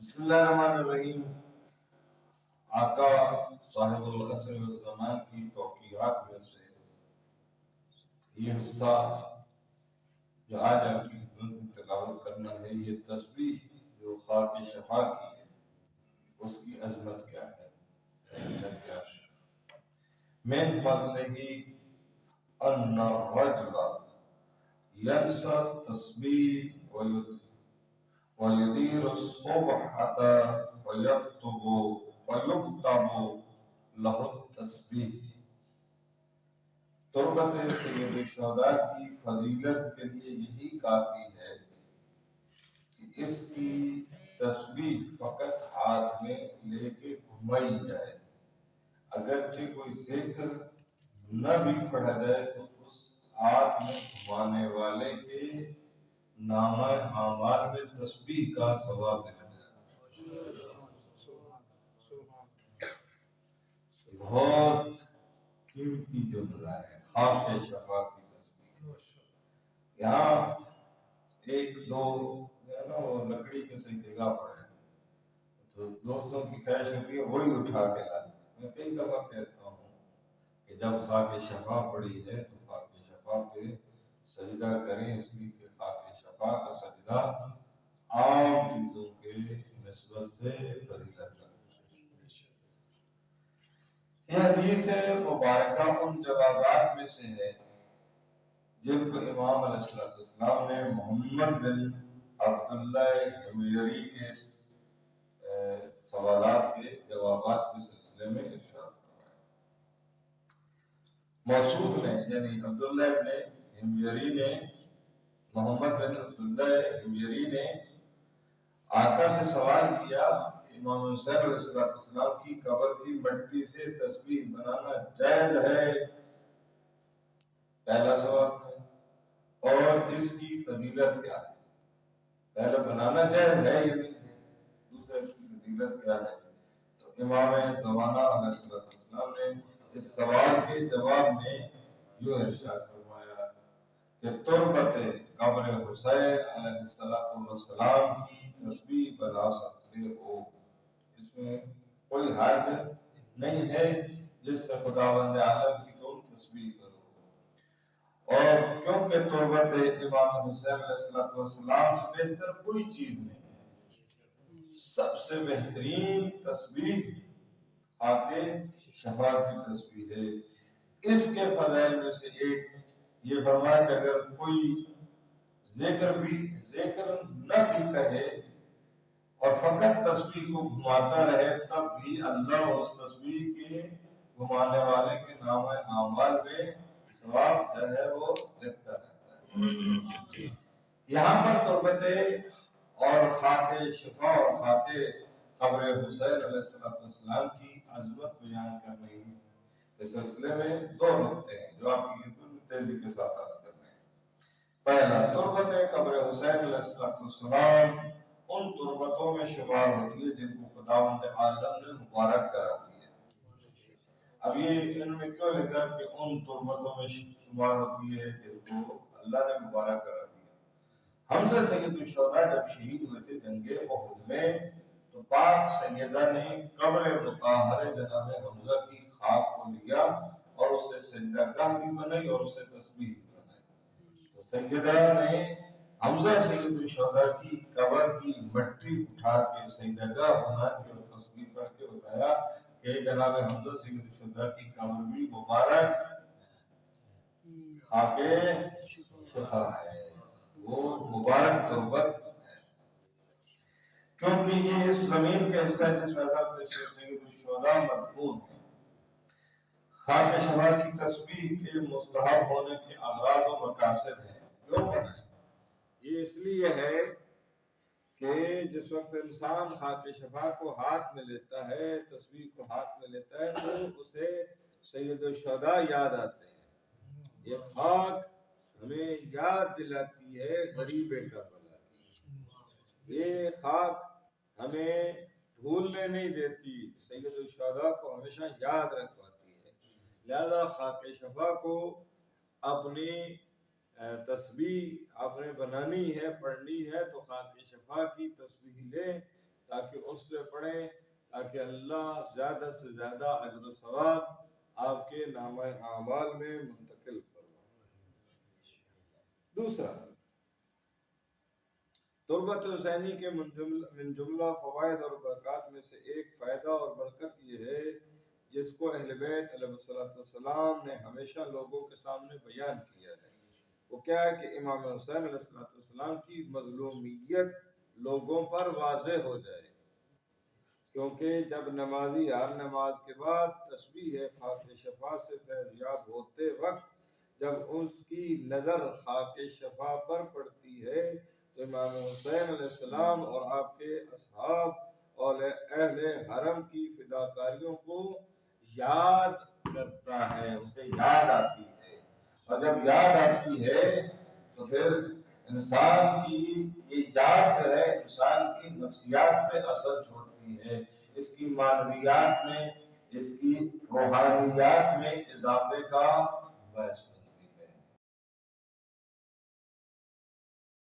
بسم اللہ الرحمن الرحیم۔ آقا صاحب العصر والزمان کی توقیعات میں سے یہ حصہ جو آج آپ کی خدمت میں تلاوت کرنا ہے، یہ تسبیح جو خاک شفا کی ہے اس کی عظمت کیا ہے، اہمیت کیا ہے۔ من فضلہ ان الرجل ینسى التسبیح ويدير الصبحة ويكتب له التسبیح۔ تربت سید الشہداء کی فضیلت کے لیے یہی کافی ہے کہ اس کی تسبیح فقط ہاتھ میں لے کے گھمائی جائے، اگرچہ کوئی ذکر نہ بھی پڑھا جائے تو اس ہاتھ میں گھمانے والے کے نامہ اعمال میں تسبیح کا ثواب لکھا جائے۔ بہت قیمتی جملہ ہے، خاص شفا کی تسبیح۔ یہاں ایک دو وہ لکڑی کے صحیح جگہ پڑے تو دوستوں کی خواہش ہوتی ہے وہی اٹھا کے لاتے۔ میں کئی دفعہ کہتا ہوں کہ جب خاک شفا پڑی ہے تو خاک شفا پہ سجدہ کریں، اس لیے کہ خاک شفا کا سجدہ عام چیزوں کے نسبت سے فضیلت رکھتا ہے۔ یہ حدیث مبارکہ ان جوابات میں سے ہے جن کو امام علیہ السلام نے محمد بن عبداللہ حمیری کے سوالات کے جوابات کے سلسلے میں ارشاد فرمایا۔ موصوف نے یعنی عبداللہ ابن حمیری نے، محمد بن عبداللہ حمیری نے آقا سے سوال کیا امام حسین علیہ السلام کی قبر کی مٹی سے تسبیح بنانا جائز ہے؟ پہلا سوال تھا، اور اس کی فضیلت کیا ہے؟ پہلا بنانا جائز ہے یا نہیں ہے، دوسرا اس کی فضیلت کیا ہے؟ تو امام زمانہ علیہ السلام نے اس سوال کے جواب میں یوں ارشاد فرمایا کہ تربت قبر حسین علیہ السلام کی تسبیح بنا سکتے ہو، اس میں کوئی حرج نہیں ہے جس سے خداوند عالم کی تم تسبیح کرو، اور کیونکہ تربت امام حسین علیہ السلام سے بہتر کوئی چیز نہیں ہے، سب سے بہترین تسبیح خاک شفا کی تسبیح ہے۔ اس کے فضائل میں سے ایک یہ فرمایا کہ اگر کوئی ذکر نہ بھی کہے اور فقط تسبیح کو گھماتا رہے تب بھی اللہ اس تسبیح کے گھمانے والے کے نام اعمال میں ثواب جو ہے وہ لکھتا رہتا ہے۔ یہاں پر تربت اور خاک شفا اور خاک قبر حسین علیہ السلام کی عظمت بیان کرنے کے سلسلے میں دو نقطے ہیں جو آپ کی خدمت میں تیزی کے ساتھ عرض کر رہے ہیں۔ پہلا، تربت قبر حسین علیہ السلام ان تربتوں میں شمار ہوتی ہے جن کو خداوند عالم نے مبارک قرار دیا۔ اب یہ ان میں کیوں لکھا کہ ان تربتوں میں شمار ہوتی ہے جن کو اللہ نے مبارک قرار دیا؟ حمزہ سید الشہداء جب شہید ہوئے تھے جنگ احد میں تو پاک سیدہ نے قبر مطہر جناب حمزہ کی خاک کو لیا اور اس سے سجدہ گاہ بھی بنائی اور اسے تسبیح بھی بنائی۔ تو سیدہ نے حمزہ سید الشہداء کی قبر کی مٹی اٹھا کے سجدہ گاہ بنا کے اور تسبیح پڑھ کے بتایا کہ جناب حمزہ سید الشہداء کی قبر بھی مبارک خاک شفا ہے، وہ مبارک تربت ہے، کیونکہ یہ اس زمین کے حصہ ہے جس میں حضرت سید الشہداء مدفون ہے۔ خاک شفا کی تسبیح کے مستحب ہونے کے اغراض و مقاصد ہیں۔ کیوں بنائیں؟ یہ اس لیے ہے کہ جس وقت انسان خاک شفا کو ہاتھ میں لیتا ہے، تسبیح کو ہاتھ میں لیتا ہے تو اسے سید الشہداء یاد آتے ہیں۔ یہ خاک ہمیں یاد دلاتی ہے غریب کربلا کی، یہ خاک ہمیں بھولنے نہیں دیتی، سید الشہداء کو ہمیشہ یاد رکھواتی ہے۔ لہذا خاک شفا کو اپنی تسبیح آپ نے بنانی ہے، پڑھنی ہے تو خاک شفا کی تسبیح لیں تاکہ اس پہ پڑھیں، تاکہ اللہ زیادہ سے زیادہ اجر و ثواب آپ کے نامہ اعمال میں منتقل فرمائے۔ دوسرا، تربت حسینی کے من جملہ فوائد اور برکات میں سے ایک فائدہ اور برکت یہ ہے جس کو اہل بیت علیہ السلام نے ہمیشہ لوگوں کے سامنے بیان کیا ہے، وہ کیا ہے کہ امام حسین علیہ السلام کی مظلومیت لوگوں پر واضح ہو جائے، کیونکہ جب نمازی ہر نماز کے بعد تسبیح خاک شفا سے فیضیاب ہوتے وقت جب اس کی نظر خاک شفا پر پڑتی ہے تو امام حسین علیہ السلام اور آپ کے اصحاب اور اہل حرم کی فداکاریوں کو یاد کرتا ہے، اسے یاد آتی ہے، اور جب یاد آتی ہے تو پھر انسان کی یہ یاد جو ہے انسان کی نفسیات پہ اثر چھوڑتی ہے، اس کی معنویات میں، اس کی روحانیات میں اضافے کا باعث